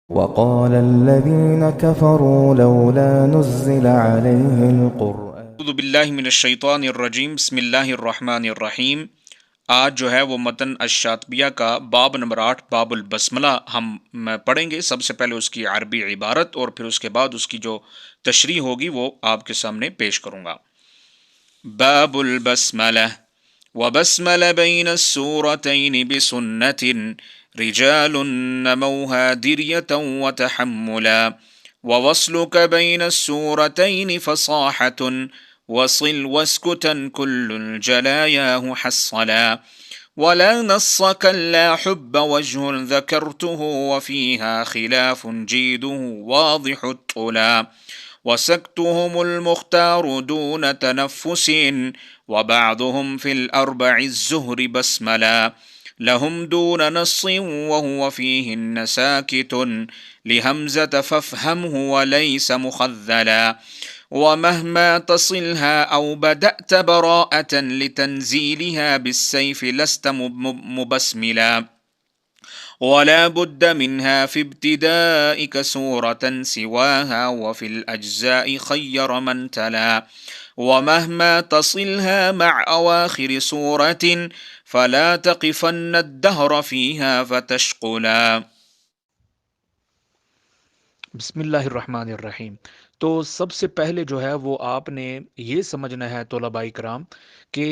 وقال الذين كفروا لولا نزل عليه القرآن. اعوذ باللہ من الشیطان الرجیم، بسم اللہ الرحمن الرحیم۔ آج جو ہے وہ متن الشاطبیہ کا باب نمبر 8 باب البسملہ ہم پڑھیں گے۔ سب سے پہلے اس کی عربی عبارت اور پھر اس کے بعد اس کی جو تشریح ہوگی وہ آپ کے سامنے پیش کروں گا۔ باب البسملہ وبسمل بين السورتين بسنة رجال نموها درية وتحملا ووصلك بين السورتين فصاحة وصل واسكتا كل الجلاياه حصلا ولا نص كلا حب وجه ذكرته وفيها خلاف جيده واضح الطلا وسكتهم المختار دون تنفس وبعضهم في الأربع الزهر بسملا لهم دون نص وهو فيهن ساكت لهمزة فافهمه وليس مخذلا ومهما تصلها أو بدأت براءة لتنزيلها بالسيف لست مبسملا ولا بد منها في ابتدائك سورة سواها وفي الأجزاء خير من تلا ومهما تصلها مع أواخر سورة فلا تقفن الدهر فيها فتشقلا۔ بسم اللہ الرحمن الرحیم۔ تو سب سے پہلے جو ہے وہ آپ نے یہ سمجھنا ہے طلباء کرام کہ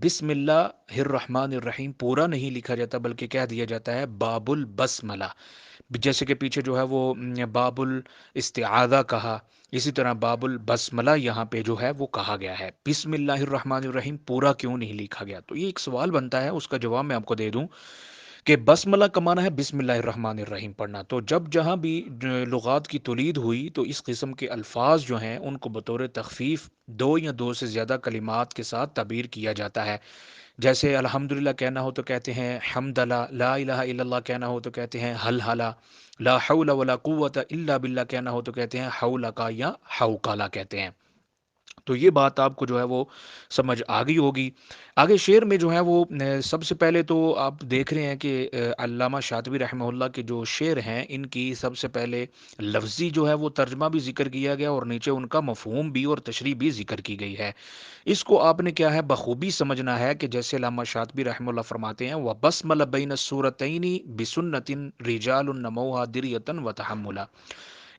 بسم اللہ الرحمن الرحیم پورا نہیں لکھا جاتا بلکہ کہہ دیا جاتا ہے باب البسملہ، جیسے کہ پیچھے جو ہے وہ باب الاستعاذہ کہا، اسی طرح باب البسملہ یہاں پہ جو ہے وہ کہا گیا ہے۔ بسم اللہ الرحمن الرحیم پورا کیوں نہیں لکھا گیا؟ تو یہ ایک سوال بنتا ہے، اس کا جواب میں آپ کو دے دوں کہ بسملہ کا معنی ہے بسم اللہ الرحمن الرحیم پڑھنا۔ تو جب جہاں بھی لغات کی تولید ہوئی تو اس قسم کے الفاظ جو ہیں ان کو بطور تخفیف دو یا دو سے زیادہ کلمات کے ساتھ تعبیر کیا جاتا ہے۔ جیسے الحمدللہ کہنا ہو تو کہتے ہیں حمدلہ، لا الہ الا اللہ کہنا ہو تو کہتے ہیں حلحلہ، لا حول ولا قوت الا باللہ کہنا ہو تو کہتے ہیں حولکا یا حوکالہ کہتے ہیں۔ تو یہ بات آپ کو جو ہے وہ سمجھ آ گئی ہوگی۔ آگے شعر میں جو ہے وہ سب سے پہلے تو آپ دیکھ رہے ہیں کہ علامہ شاطبی رحمہ اللہ کے جو شعر ہیں ان کی سب سے پہلے لفظی جو ہے وہ ترجمہ بھی ذکر کیا گیا اور نیچے ان کا مفہوم بھی اور تشریح بھی ذکر کی گئی ہے۔ اس کو آپ نے کیا ہے بخوبی سمجھنا ہے کہ جیسے علامہ شاطبی رحمہ اللہ فرماتے ہیں وَبَسْمَلَ بَيْنَ السُّورَتَيْنِ بِسُنَّةٍ رِجَالٌ نَمَوْهَا دِرْيَةً وَتَحَمُّلًا۔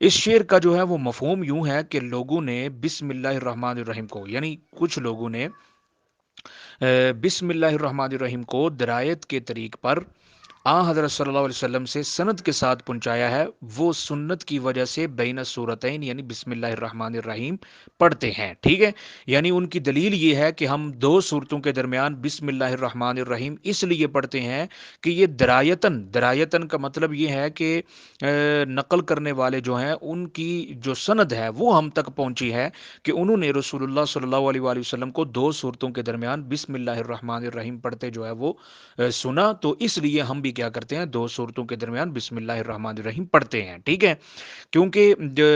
اس شعر کا جو ہے وہ مفہوم یوں ہے کہ لوگوں نے بسم اللہ الرحمن الرحیم کو، یعنی کچھ لوگوں نے بسم اللہ الرحمن الرحیم کو درایت کے طریق پر حضرت صلی اللہ علیہ وسلم سے سند کے ساتھ پہنچایا ہے، وہ سنت کی وجہ سے بین السورتین یعنی بسم اللہ الرحمن الرحیم پڑھتے ہیں، ٹھیک ہے۔ یعنی ان کی دلیل یہ ہے کہ ہم دو صورتوں کے درمیان بسم اللہ الرحمن الرحیم اس لیے پڑھتے ہیں کہ یہ درایتن کا مطلب یہ ہے کہ نقل کرنے والے جو ہیں ان کی جو سند ہے وہ ہم تک پہنچی ہے کہ انہوں نے رسول اللہ صلی اللہ علیہ وآلہ وسلم کو دو صورتوں کے درمیان بسم اللہ الرحمن الرحیم پڑھتے جو ہے وہ سنا، تو اس لیے ہم بھی کیا کرتے ہیں دو صورتوں کے درمیان بسم اللہ الرحمن الرحیم پڑھتے ہیں، ٹھیک ہے۔ کیونکہ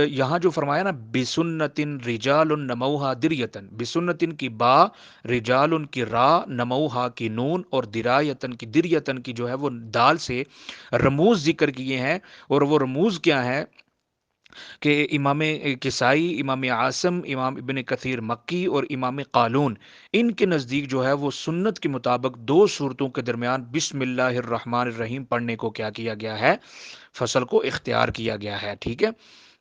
یہاں جو فرمایا نا بسنتن رجال نموہا دریتن، بسنتن کی با، رجال کی را، نموہا کی نون اور درایتن کی دریتن کی جو ہے وہ دال سے رموز ذکر کیے ہیں، اور وہ رموز کیا ہے کہ امام کسائی، امام عاصم، امام ابن کثیر مکی اور امام قالون ان کے نزدیک جو ہے وہ سنت کے مطابق دو صورتوں کے درمیان بسم اللہ الرحمن الرحیم پڑھنے کو کیا کیا گیا ہے، فصل کو اختیار کیا گیا ہے، ٹھیک ہے۔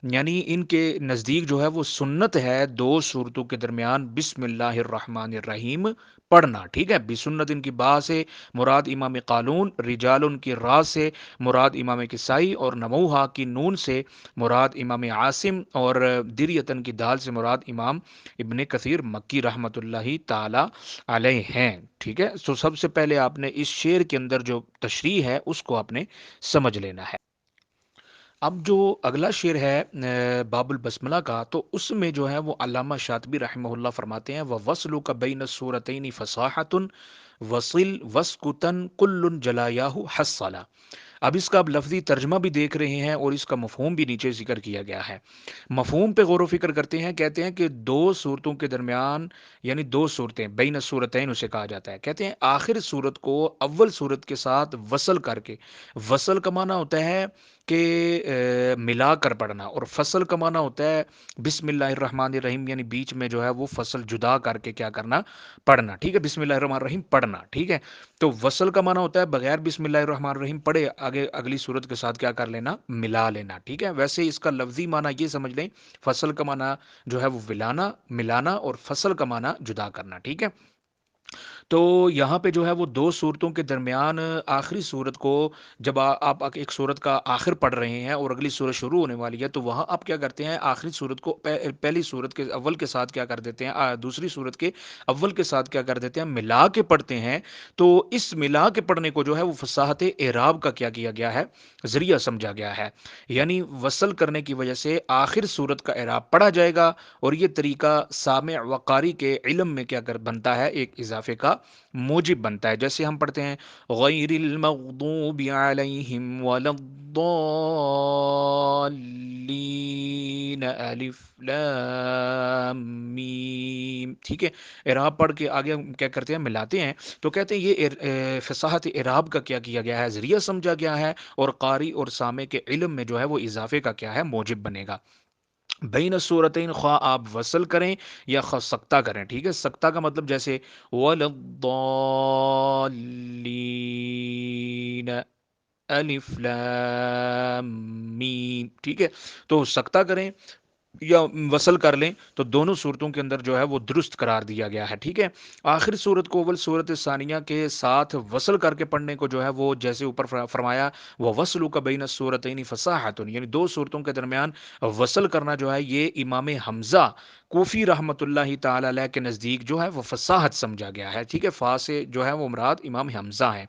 یعنی ان کے نزدیک جو ہے وہ سنت ہے دو صورتوں کے درمیان بسم اللہ الرحمن الرحیم پڑھنا، ٹھیک ہے۔ بسنت ان کی با سے مراد امام قالون، رجال ان کی را سے مراد امام کسائی، اور نموہا کی نون سے مراد امام عاصم، اور دریتن کی دال سے مراد امام ابن کثیر مکی رحمت اللہ تعالی علیہ ہیں، ٹھیک ہے۔ تو سب سے پہلے آپ نے اس شعر کے اندر جو تشریح ہے اس کو آپ نے سمجھ لینا ہے۔ اب جو اگلا شعر ہے باب البسملہ کا، تو اس میں جو ہے وہ علامہ شاطبی رحمہ اللہ فرماتے ہیں وَوَصْلُكَ بَيْنَ السُّورَتَيْنِ فَصَاحَةٌ وَصِلْ وَاسْكُتًا كُلٌّ جَلَایَاهُ حَصَّلًا۔ اب اس کا اب لفظی ترجمہ بھی دیکھ رہے ہیں اور اس کا مفہوم بھی نیچے ذکر کیا گیا ہے۔ مفہوم پہ غور و فکر کرتے ہیں، کہتے ہیں کہ دو صورتوں کے درمیان، یعنی دو صورتیں بین الصورتین اسے کہا جاتا ہے، کہتے ہیں آخر صورت کو اول صورت کے ساتھ وصل کر کے، وصل کا معنی ہوتا ہے کہ ملا کر پڑھنا، اور فصل کا معنی ہوتا ہے بسم اللہ الرحمن الرحیم، یعنی بیچ میں جو ہے وہ فصل جدا کر کے کیا کرنا، پڑھنا، ٹھیک ہے، بسم اللہ الرحمن الرحیم پڑھنا، ٹھیک ہے۔ تو وصل کا معنی ہوتا ہے بغیر بسم اللہ الرحمن الرحیم پڑھے آگے اگلی صورت کے ساتھ کیا کر لینا، ملا لینا، ٹھیک ہے۔ ویسے اس کا لفظی معنی یہ سمجھ لیں، فصل کا معنی جو ہے وہ ملانا، ملانا، اور فصل کا معنی جدا کرنا، ٹھیک ہے۔ تو یہاں پہ جو ہے وہ دو صورتوں کے درمیان آخری صورت کو، جب آپ ایک صورت کا آخر پڑھ رہے ہیں اور اگلی صورت شروع ہونے والی ہے، تو وہاں آپ کیا کرتے ہیں، آخری صورت کو پہلی صورت کے اول کے ساتھ کیا کر دیتے ہیں، دوسری صورت کے اول کے ساتھ کیا کر دیتے ہیں، ملا کے پڑھتے ہیں۔ تو اس ملا کے پڑھنے کو جو ہے وہ فصاحت اعراب کا کیا کیا گیا ہے، ذریعہ سمجھا گیا ہے، یعنی وصل کرنے کی وجہ سے آخر صورت کا اعراب پڑھا جائے گا، اور یہ طریقہ سامع و قاری کے علم میں کیا کر بنتا ہے، ایک اضافے کا موجب بنتا ہے۔ جیسے ہم پڑھتے ہیں غیر المغضوب علیہم ولا الضالین الف لام میم، ٹھیک ہے۔ اعراب پڑھ کے آگے ہم کیا کرتے ہیں، ملاتے ہیں، تو کہتے ہیں یہ فصاحت اعراب کا کیا کیا گیا ہے، ذریعہ سمجھا گیا ہے، اور قاری اور سامع کے علم میں جو ہے وہ اضافے کا کیا ہے، موجب بنے گا۔ بین الصورتین، خواہ آپ وصل کریں یا خواہ سکتہ کریں، ٹھیک ہے۔ سکتہ کا مطلب جیسے وَلَضَّالِّينَ الف لام میم، ٹھیک ہے۔ تو سکتہ کریں یا وصل کر لیں، تو دونوں صورتوں کے اندر جو ہے وہ درست قرار دیا گیا ہے، ٹھیک ہے۔ آخر صورت کو اول صورت ثانیہ کے ساتھ وصل کر کے پڑھنے کو جو ہے وہ جیسے اوپر فرمایا، وہ وصل کا بین الصورتین فصاحت، یعنی دو صورتوں کے درمیان وصل کرنا جو ہے یہ امام حمزہ کوفی رحمۃ اللہ تعالی علیہ کے نزدیک جو ہے وہ فصاحت سمجھا گیا ہے، ٹھیک ہے۔ فا سے جو ہے وہ مراد امام حمزہ ہے،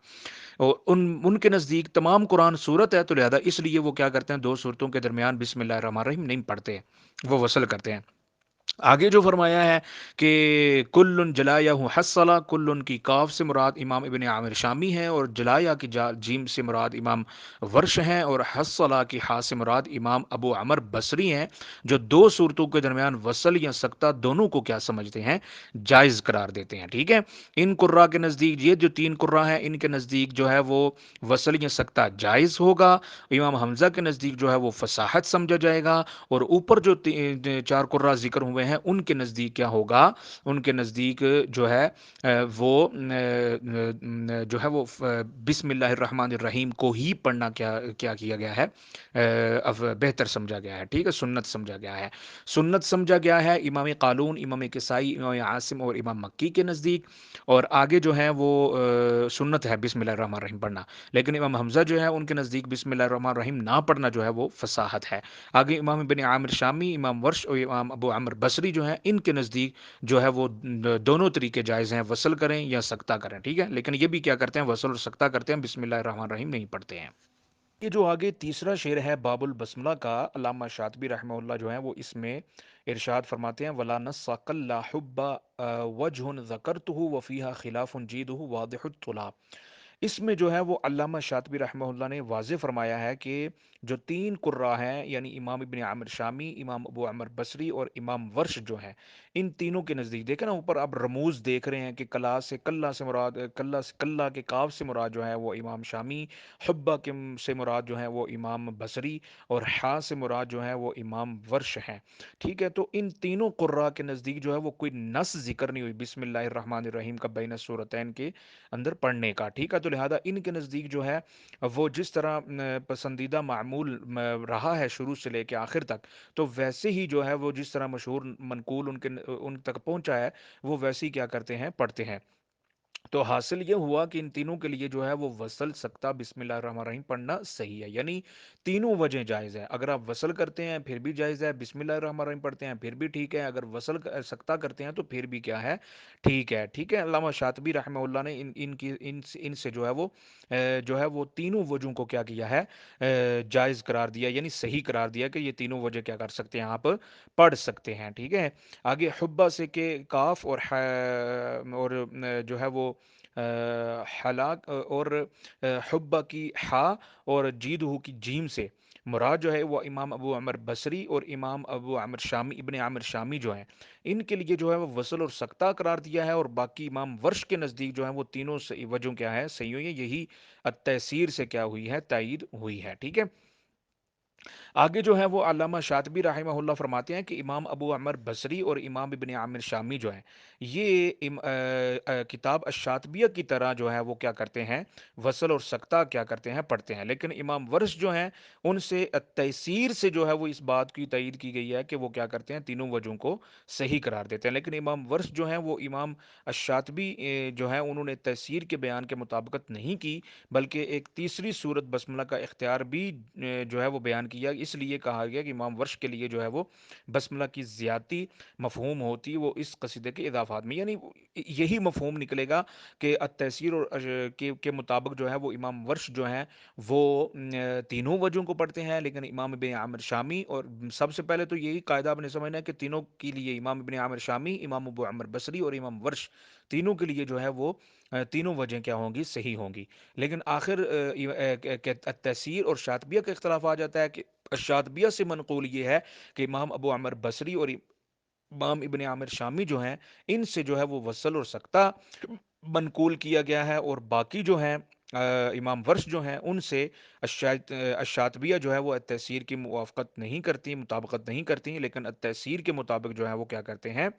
اور ان کے نزدیک تمام قرآن صورت ہے، تو لہذا اس لیے وہ کیا کرتے ہیں، دو صورتوں کے درمیان بسم اللہ الرحمن الرحیم نہیں پڑھتے، وہ وصل کرتے ہیں۔ آگے جو فرمایا ہے کہ کل جلایا حسلا، کل کی کاف سے مراد امام ابن عامر شامی ہے، اور جلایا کی جیم سے مراد امام ورش ہیں، اور حسلا کی ہا سے مراد امام ابو عمر بصری ہیں، جو دو صورتوں کے درمیان وصل یا سکتہ دونوں کو کیا سمجھتے ہیں، جائز قرار دیتے ہیں، ٹھیک ہے۔ ان قرا کے نزدیک، یہ جو تین قرا ہیں ان کے نزدیک جو ہے وہ وصل یا سکتہ جائز ہوگا، امام حمزہ کے نزدیک جو ہے وہ فصاحت سمجھا جائے گا، اور اوپر جو چار قرہ ذکر ہوئے ہیں ان کے نزدیک کیا ہوگا، ان کے نزدیک جو ہے وہ جو ہے وہ بسم اللہ الرحمن الرحیم کو ہی پڑھنا کیا کیا کیا گیا ہے، اب بہتر سمجھا گیا ہے، ٹھیک ہے، سنت سمجھا گیا ہے، سنت سمجھا گیا ہے امام قالون، امام کسائی، امام عاصم اور امام مکی کے نزدیک، اور آگے جو ہے وہ سنت ہے بسم اللہ الرحمن الرحیم پڑھنا، لیکن امام حمزہ جو ہے ان کے نزدیک بسم اللہ الرحمن الرحیم نہ پڑھنا جو ہے وہ فصاحت ہے۔ آگے امام بن عامر شامی، امام ورش اور امام ابو عمر بصری جو ہیں ان کے نزدیک جو ہے وہ دونوں طریقے جائز ہیں، وصل کریں یا سکتہ کریں، ٹھیک ہے، لیکن یہ بھی کیا کرتے ہیں، وصل اور سکتہ کرتے ہیں، بسم اللہ الرحمن الرحیم نہیں پڑھتے ہیں۔ یہ جو آگے تیسرا شعر ہے باب البسملہ کا، علامہ شاطبی رحمہ اللہ جو ہے وہ اس میں ارشاد فرماتے ہیں، ولا نسق اللہ حب وجہ ذکرتہ وفیہا خلاف جیدہ واضح الطلاء۔ اس میں جو ہے وہ علامہ شاطبی رحمہ اللہ نے واضح فرمایا ہے کہ جو تین قرا ہیں، یعنی امام ابن عامر شامی، امام ابو عمر بصری اور امام ورش جو ہیں، ان تینوں کے نزدیک دیکھیں نا اوپر آپ رموز دیکھ رہے ہیں کہ کلا سے مراد، کلا کے کاف سے مراد جو ہے وہ امام شامی، حبہ کے سے مراد جو ہے وہ امام بصری، اور حا سے مراد جو ہے وہ امام ورش ہیں، ٹھیک ہے۔ تو ان تینوں قرا کے نزدیک جو ہے وہ کوئی نص ذکر نہیں ہوئی بسم اللہ الرحمن الرحیم کا بین السورتین کے اندر پڑھنے کا، ٹھیک ہے۔ تو لہذا ان کے نزدیک جو ہے وہ جس طرح پسندیدہ معمول رہا ہے شروع سے لے کے آخر تک، تو ویسے ہی جو ہے وہ جس طرح مشہور منقول ان تک پہنچا ہے، وہ ویسے ہی کیا کرتے ہیں، پڑھتے ہیں۔ تو حاصل یہ ہوا کہ ان تینوں کے لیے جو ہے وہ وصل سکتہ بسم اللہ الرحمن الرحیم پڑھنا صحیح ہے، یعنی تینوں وجہ جائز ہے، اگر آپ وصل کرتے ہیں پھر بھی جائز ہے، بسم اللہ الرحمن الرحیم پڑھتے ہیں پھر بھی ٹھیک ہے، اگر وصل سکتہ کرتے ہیں تو پھر بھی کیا ہے، ٹھیک ہے، ٹھیک ہے۔ علامہ شاطبی رحمہ اللہ نے ان سے جو ہے وہ جو ہے وہ تینوں وجہوں کو کیا کیا ہے، جائز قرار دیا، یعنی صحیح قرار دیا کہ یہ تینوں وجہ کیا کر سکتے ہیں، آپ پڑھ سکتے ہیں، ٹھیک ہے۔ آگے حبہ سے کہ کاف اور جو ہے وہ ہلاک، اور حبہ کی ہا اور جید ہو کی جیم سے مراد جو ہے وہ امام ابو عمر بصری اور امام ابو عمر شامی، ابن عامر شامی جو ہیں، ان کے لیے جو ہے وہ وصل اور سکتہ قرار دیا ہے، اور باقی امام ورش کے نزدیک جو ہے وہ تینوں وجہ کیا ہے، صحیح ہوئی ہے، یہی التیسیر سے کیا ہوئی ہے، تائید ہوئی ہے، ٹھیک ہے۔ آگے جو ہے وہ علامہ شاطبی رحمہ اللہ فرماتے ہیں کہ امام ابو عمر بصری اور امام ابن عامر شامی جو ہیں یہ کتاب الشاطبیہ کی طرح جو ہے وہ کیا کرتے ہیں، وصل اور سکتہ کیا کرتے ہیں، پڑھتے ہیں، لیکن امام ورش جو ہیں ان سے تیسیر سے جو ہے وہ اس بات کی تائید کی گئی ہے کہ وہ کیا کرتے ہیں، تینوں وجہوں کو صحیح قرار دیتے ہیں، لیکن امام ورش جو ہیں وہ امام الشاطبی جو ہے انہوں نے تیسیر کے بیان کے مطابقت نہیں کی، بلکہ ایک تیسری صورت بسملہ کا اختیار بھی جو ہے وہ بیان کیا، اس لیے کہا گیا کہ امام ورش کے لیے جو ہے وہ بسملہ کی زیادتی مفہوم ہوتی وہ اس قصیدے کے اضافات میں، یعنی یہی مفہوم نکلے گا کہ التیسیر اور کے مطابق جو ہے وہ امام ورش جو ہیں وہ تینوں وجہوں کو پڑھتے ہیں، لیکن امام ابن عامر شامی، اور سب سے پہلے تو یہی قاعدہ آپ نے سمجھنا ہے کہ تینوں کے لیے امام ابن عامر شامی، امام ابو عمر بصری اور امام ورش تینوں کے لیے جو ہے وہ تینوں وجہیں کیا ہوں گی، صحیح ہوں گی، لیکن آخر تحصیر اور شاطبیہ کا اختلاف آ جاتا ہے کہ شاطبیہ سے منقول یہ ہے کہ امام ابو عمر بصری اور امام ابن عامر شامی جو ہیں ان سے جو ہے وہ وصل اور سکتہ منقول کیا گیا ہے، اور باقی جو ہیں امام ورش جو ہیں ان سے الشاطبیہ جو ہے وہ التحصیر کی موافقت نہیں کرتی، مطابقت نہیں کرتی، لیکن التحصیر کے مطابق جو ہے وہ کیا کرتے ہیں،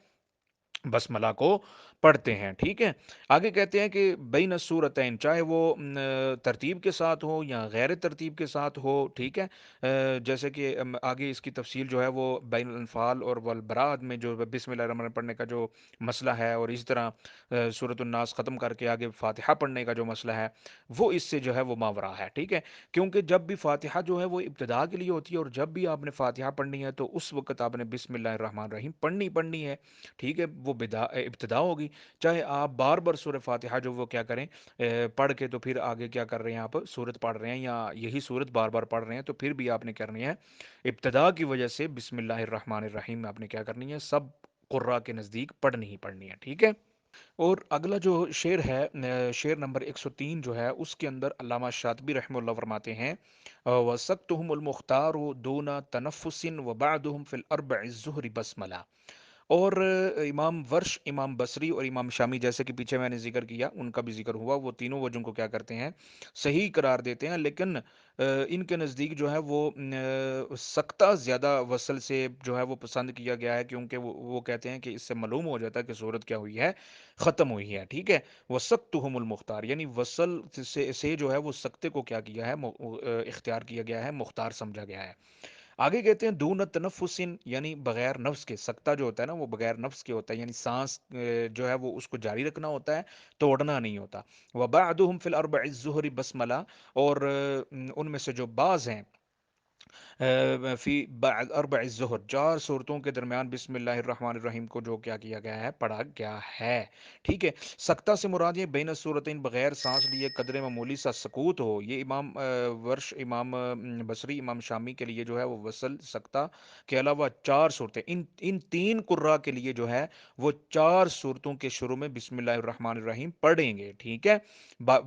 بسملہ کو پڑھتے ہیں، ٹھیک ہے۔ آگے کہتے ہیں کہ بین الصورتین، چاہے وہ ترتیب کے ساتھ ہو یا غیر ترتیب کے ساتھ ہو، ٹھیک ہے، جیسے کہ آگے اس کی تفصیل جو ہے وہ بین الانفال اور والبراءت میں جو بسم اللہ الرحمن الرحیم پڑھنے کا جو مسئلہ ہے، اور اسی طرح سورۃ الناس ختم کر کے آگے فاتحہ پڑھنے کا جو مسئلہ ہے وہ اس سے جو ہے وہ ماورا ہے، ٹھیک ہے، کیونکہ جب بھی فاتحہ جو ہے وہ ابتدا کے لیے ہوتی ہے، اور جب بھی آپ نے فاتحہ پڑھنی ہے تو اس وقت آپ نے بسم اللہ الرحمن الرحیم پڑھنی ہے، ٹھیک ہے، وہ ابتدا ہوگی، چاہے آپ بار بار سورہ فاتحہ جو وہ کیا کریں، پڑھ کے تو پھر آگے کیا کر رہے ہیں، آپ سورت پڑھ رہے ہیں یا یہی سورت بار بار پڑھ رہے ہیں، تو پھر بھی آپ نے کرنی ہے ابتدا کی وجہ سے بسم اللہ الرحمن الرحیم آپ نے کیا کرنی ہے، سب قرہ کے نزدیک پڑھنی ہی پڑھنی ہے، ٹھیک ہے۔ اور اگلا جو شعر ہے، شعر نمبر 103 جو ہے اس کے اندر علامہ شاطبی رحمہ اللہ فرماتے ہیں وَسَقْتُهُمُ الْمُخْتَارُ دُونَ تَنَفُّسٍ وَبَعْدُهُمْ فِي الْأَرْبَعِ الظُّهْرِ بسملہ، اور امام ورش، امام بصری اور امام شامی، جیسے کہ پیچھے میں نے ذکر کیا ان کا بھی ذکر ہوا، وہ تینوں وجہوں کو کیا کرتے ہیں، صحیح قرار دیتے ہیں، لیکن ان کے نزدیک جو ہے وہ سکتہ زیادہ وصل سے جو ہے وہ پسند کیا گیا ہے، کیونکہ وہ کہتے ہیں کہ اس سے معلوم ہو جاتا ہے کہ صورت کیا ہوئی ہے، ختم ہوئی ہے، ٹھیک ہے، وسقتہم المختار، یعنی وصل سے جو ہے وہ سکتے کو کیا کیا ہے، اختیار کیا گیا ہے، مختار سمجھا گیا ہے۔ آگے کہتے ہیں دون تنفسن، یعنی بغیر نفس کے، سکتہ جو ہوتا ہے نا وہ بغیر نفس کے ہوتا ہے، یعنی سانس جو ہے وہ اس کو جاری رکھنا ہوتا ہے، توڑنا نہیں ہوتا۔ وبعدهم فی الاربع الظہر بسملہ، اور ان میں سے جو بعض ہیں فی بعد اربع الظہر، چار صورتوں کے درمیان بسم اللہ الرحمن الرحیم کو جو کیا گیا ہے، پڑھا گیا ہے، ٹھیک ہے۔ سکتہ سے مراد یہ بین الصورتین، بغیر سانس لیے قدر معمولی سا سکوت ہو، یہ امام ورش، امام بصری، امام شامی کے لیے جو ہے وہ وصل سکتہ کے علاوہ چار صورتیں، ان تین قرہ کے لیے جو ہے وہ چار صورتوں کے شروع میں بسم اللہ الرحمن الرحیم پڑھیں گے، ٹھیک ہے۔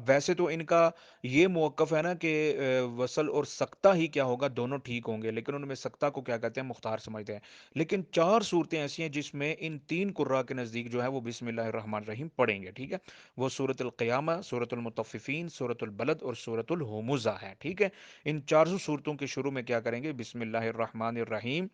ویسے تو ان کا یہ موقف ہے نا کہ وصل اور سکتہ ہی کیا ہوگا، دونوں ٹھیک ہوں گے، لیکن ان میں سکتہ کو کیا کہتے ہیں، مختار سمجھتے ہیں، لیکن چار صورتیں ایسی ہیں جس میں ان تین قرہ کے نزدیک جو ہے وہ بسم اللہ الرحمن الرحیم پڑھیں گے، ٹھیک ہے، وہ سورۃ القیامہ، سورۃ المطففین، سورۃ البلد اور سورۃ الہمزہ ہے، ٹھیک ہے۔ ان چاروں صورتوں کے شروع میں کیا کریں گے، بسم اللہ الرحمن الرحیم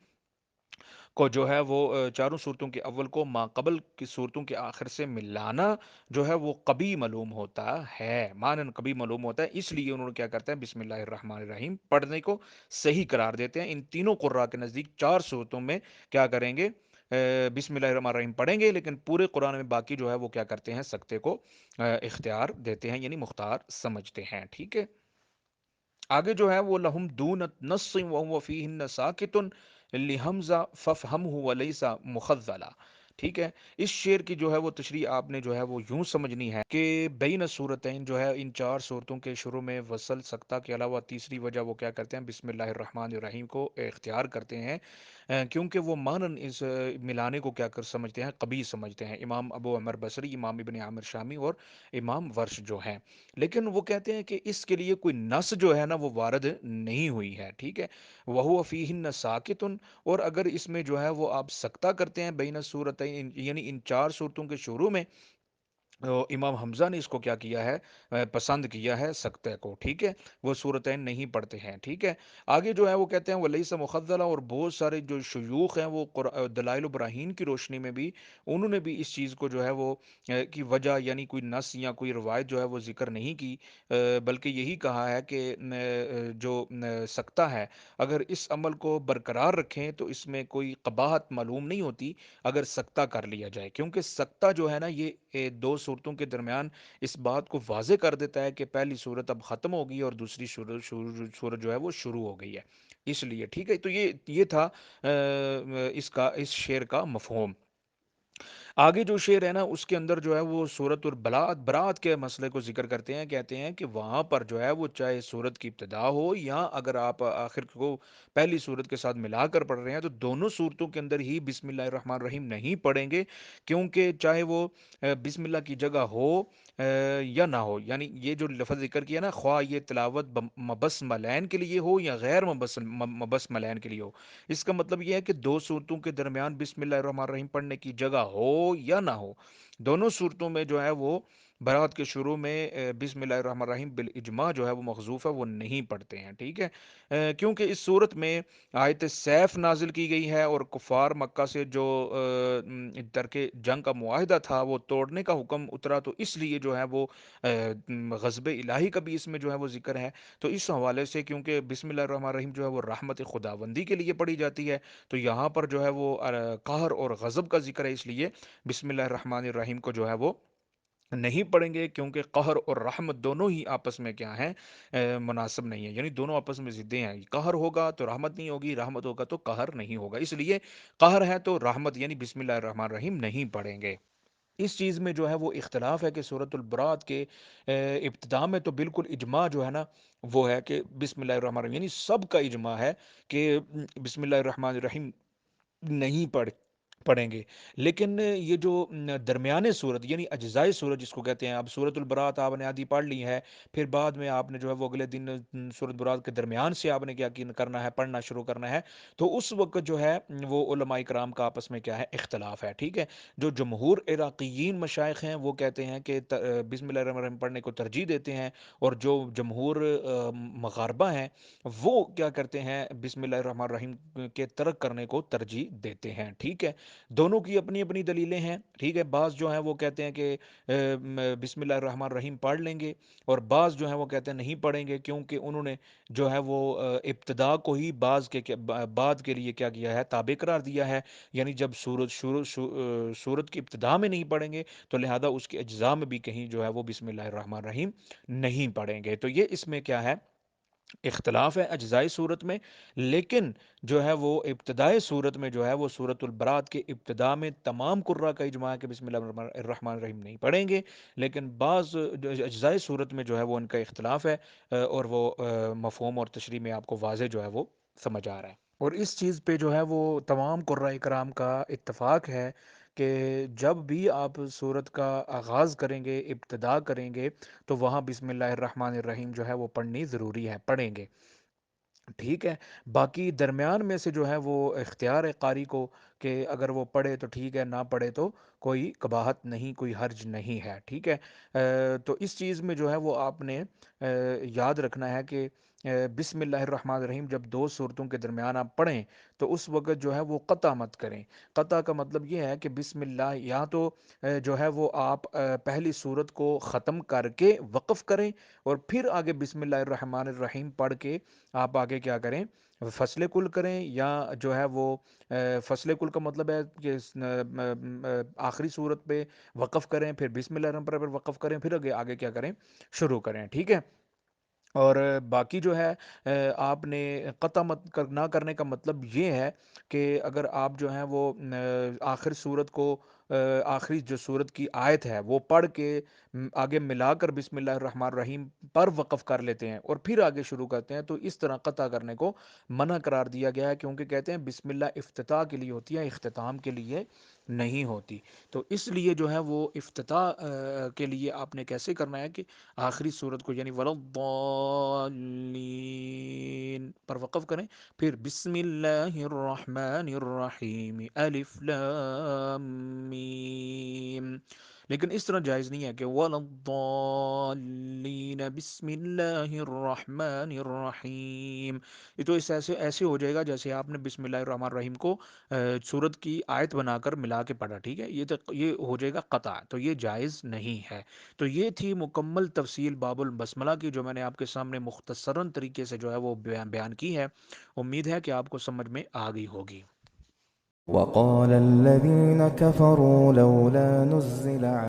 کو جو ہے وہ چاروں صورتوں کے اول کو ما قبل کی صورتوں کے آخر سے ملانا جو ہے وہ قبی معلوم ہوتا ہے، مانن قبی معلوم ہوتا ہے، اس لیے انہوں نے کیا کرتے ہیں، بسم اللہ الرحمن الرحیم پڑھنے کو صحیح قرار دیتے ہیں۔ ان تینوں قرآ کے نزدیک چار صورتوں میں کیا کریں گے، بسم اللہ الرحمن الرحیم پڑھیں گے، لیکن پورے قرآن میں باقی جو ہے وہ کیا کرتے ہیں، سکتے کو اختیار دیتے ہیں، یعنی مختار سمجھتے ہیں، ٹھیک ہے۔ آگے جو ہے وہ لہم دون نص وهو فیہن ساکت لحمزہ ففہمہ ولیس مخذلا، ٹھیک ہے۔ اس شعر کی جو ہے وہ تشریح آپ نے جو ہے وہ یوں سمجھنی ہے کہ بین صورتین جو ہے ان چار صورتوں کے شروع میں وصل سکتہ کے علاوہ تیسری وجہ وہ کیا کرتے ہیں، بسم اللہ الرحمن الرحیم کو اختیار کرتے ہیں، کیونکہ وہ مانن اس ملانے کو کیا کر سمجھتے ہیں، قبیح سمجھتے ہیں، امام ابو عمر بصری، امام ابن عامر شامی اور امام ورش جو ہیں، لیکن وہ کہتے ہیں کہ اس کے لیے کوئی نص جو ہے نا وہ وارد نہیں ہوئی ہے، ٹھیک ہے۔ وَهُوَ فِيهِنَّ سَاكِتٌ، اور اگر اس میں جو ہے وہ آپ سکتہ کرتے ہیں بین صورتین، یعنی ان چار صورتوں کے شروع میں، امام حمزہ نے اس کو کیا کیا ہے، پسند کیا ہے سکتے کو، ٹھیک ہے، وہ صورتین نہیں پڑھتے ہیں، ٹھیک ہے۔ آگے جو ہے وہ کہتے ہیں ولیس مخذلہ، اور بہت سارے جو شیوخ ہیں وہ دلائل و براہین کی روشنی میں بھی انہوں نے بھی اس چیز کو جو ہے وہ کی وجہ یعنی کوئی نص یا کوئی روایت جو ہے وہ ذکر نہیں کی، بلکہ یہی کہا ہے کہ جو سکتہ ہے اگر اس عمل کو برقرار رکھیں تو اس میں کوئی قباحت معلوم نہیں ہوتی اگر سکتہ کر لیا جائے، کیونکہ سکتہ جو ہے نا یہ دو صورتوں کے درمیان اس بات کو واضح کر دیتا ہے کہ پہلی صورت اب ختم ہو گئی اور دوسری صورت جو ہے وہ شروع ہو گئی ہے، اس لیے ٹھیک ہے۔ تو یہ تھا اس شعر کا مفہوم۔ آگے جو شعر ہے نا اس کے اندر جو ہے وہ سورت البلاد برات کے مسئلے کو ذکر کرتے ہیں، کہتے ہیں کہ وہاں پر جو ہے وہ چاہے سورت کی ابتدا ہو یا اگر آپ آخر کو پہلی سورت کے ساتھ ملا کر پڑھ رہے ہیں تو دونوں صورتوں کے اندر ہی بسم اللہ الرحمن الرحیم نہیں پڑھیں گے، کیونکہ چاہے وہ بسم اللہ کی جگہ ہو یا نہ ہو، یعنی یہ جو لفظ ذکر کیا نا، خواہ یہ تلاوت مبس ملین کے لیے ہو یا غیر مبس ملین کے لیے ہو، اس کا مطلب یہ ہے کہ دو صورتوں کے درمیان بسم اللہ الرحمن الرحیم پڑھنے کی جگہ ہو یا نہ ہو، دونوں صورتوں میں جو ہے وہ برات کے شروع میں بسم اللہ الرحمن الرحیم بالاجماع جو ہے وہ مخذوف ہے، وہ نہیں پڑھتے ہیں، ٹھیک ہے۔ کیونکہ اس صورت میں آیت سیف نازل کی گئی ہے اور کفار مکہ سے جو ترک جنگ کا معاہدہ تھا وہ توڑنے کا حکم اترا، تو اس لیے جو ہے وہ غضب الہی کا بھی اس میں جو ہے وہ ذکر ہے، تو اس حوالے سے کیونکہ بسم اللہ الرحمن الرحیم جو ہے وہ رحمت خداوندی کے لیے پڑھی جاتی ہے، تو یہاں پر جو ہے وہ قہر اور غضب کا ذکر ہے، اس لیے بسم اللہ الرحمن الرحیم کو جو ہے وہ نہیں پڑھیں گے، کیونکہ قہر اور رحمت دونوں ہی آپس میں کیا ہیں، مناسب نہیں ہے، یعنی دونوں آپس میں ضدیں ہیں، قہر ہوگا تو رحمت نہیں ہوگی، رحمت ہوگا تو قہر نہیں ہوگا، اس لیے قہر ہے تو رحمت یعنی بسم اللہ الرحمن الرحیم نہیں پڑھیں گے۔ اس چیز میں جو ہے وہ اختلاف ہے کہ سورۃ البرات کے ابتدا میں تو بالکل اجماع جو ہے نا وہ ہے کہ بسم اللہ الرحمن الرحیم، یعنی سب کا اجماع ہے کہ بسم اللہ الرحمن الرحیم نہیں پڑھیں گے، لیکن یہ جو درمیانے صورت یعنی اجزائے صورت جس کو کہتے ہیں، اب سورت البرات آپ نے آدھی پڑھ لی ہے، پھر بعد میں آپ نے جو ہے وہ اگلے دن سورت البرات کے درمیان سے آپ نے کیا کرنا ہے، پڑھنا شروع کرنا ہے، تو اس وقت جو ہے وہ علماء کرام کا آپس میں کیا ہے، اختلاف ہے، ٹھیک ہے۔ جو جمہور عراقیین مشائخ ہیں وہ کہتے ہیں کہ بسم اللہ الرحمن الرحیم پڑھنے کو ترجیح دیتے ہیں، اور جو جمہور مغاربہ ہیں وہ کیا کرتے ہیں، بسم اللہ الرحمن الرحیم کے ترک کرنے کو ترجیح دیتے ہیں، ٹھیک ہے۔ دونوں کی اپنی اپنی دلیلیں ہیں، ٹھیک ہے۔ بعض جو ہیں وہ کہتے ہیں کہ بسم اللہ الرحمن الرحیم پڑھ لیں گے، اور بعض جو ہیں وہ کہتے ہیں نہیں پڑھیں گے، کیونکہ انہوں نے جو ہے وہ ابتدا کو ہی بعد کے لیے کیا کیا ہے، تابع قرار دیا ہے، یعنی جب سورت کی ابتدا میں نہیں پڑھیں گے تو لہذا اس کے اجزاء میں بھی کہیں جو ہے وہ بسم اللہ الرحمن الرحیم نہیں پڑھیں گے، تو یہ اس میں کیا ہے، اختلاف ہے اجزائی صورت میں، لیکن جو ہے وہ ابتدائی صورت میں جو ہے وہ سورت البرات کے ابتدا میں تمام قرہ کا اجماع ہے کہ بسم اللہ الرحمن الرحیم نہیں پڑھیں گے، لیکن بعض اجزائی صورت میں جو ہے وہ ان کا اختلاف ہے، اور وہ مفہوم اور تشریح میں آپ کو واضح جو ہے وہ سمجھ آ رہا ہے، اور اس چیز پہ جو ہے وہ تمام قرۂ کرام کا اتفاق ہے کہ جب بھی آپ سورت کا آغاز کریں گے، ابتدا کریں گے، تو وہاں بسم اللہ الرحمن الرحیم جو ہے وہ پڑھنی ضروری ہے، پڑھیں گے، ٹھیک ہے۔ باقی درمیان میں سے جو ہے وہ اختیار ہے قاری کو کہ اگر وہ پڑھے تو ٹھیک ہے، نہ پڑھے تو کوئی قباحت نہیں، کوئی حرج نہیں ہے، ٹھیک ہے۔ تو اس چیز میں جو ہے وہ آپ نے یاد رکھنا ہے کہ بسم اللہ الرحمن الرحیم جب دو صورتوں کے درمیان آپ پڑھیں تو اس وقت جو ہے وہ قطع مت کریں، قطع کا مطلب یہ ہے کہ بسم اللہ یا تو جو ہے وہ آپ پہلی صورت کو ختم کر کے وقف کریں اور پھر آگے بسم اللہ الرحمن الرحیم پڑھ کے آپ آگے کیا کریں، فصل کل کریں، یا جو ہے وہ فصل کل کا مطلب ہے کہ آخری صورت پہ وقف کریں، پھر بسم اللہ الرحمن الرحیم پر وقف کریں، پھر آگے آگے کیا کریں، شروع کریں، ٹھیک ہے۔ اور باقی جو ہے آپ نے قطع نہ کرنے کا مطلب یہ ہے کہ اگر آپ جو ہیں وہ آخر صورت کو آخری جو صورت کی آیت ہے وہ پڑھ کے آگے ملا کر بسم اللہ الرحمن الرحیم پر وقف کر لیتے ہیں اور پھر آگے شروع کرتے ہیں، تو اس طرح قطع کرنے کو منع قرار دیا گیا ہے، کیونکہ کہتے ہیں بسم اللہ افتتاح کے لیے ہوتی ہے، اختتام کے لیے نہیں ہوتی، تو اس لیے جو ہے وہ افتتاح کے لیے آپ نے کیسے کرنا ہے کہ آخری صورت کو یعنی ولضالین پر وقف کریں، پھر بسم اللہ الرحمن الرحیم الف لام میم، لیکن اس طرح جائز نہیں ہے کہ وَلَضَّالِّينَ بسم اللہ الرحمن الرحیم. یہ تو اس ایسے ہو جائے گا جیسے آپ نے بسم اللہ الرحمن الرحیم کو سورت کی آیت بنا کر ملا کے پڑھا. ٹھیک ہے، یہ ہو جائے گا قطع، تو یہ جائز نہیں ہے. تو یہ تھی مکمل تفصیل باب البسملہ کی، جو میں نے آپ کے سامنے مختصراً طریقے سے جو ہے وہ بیان کی ہے. امید ہے کہ آپ کو سمجھ میں آ گئی ہوگی. وقال الذين كفروا لولا نزل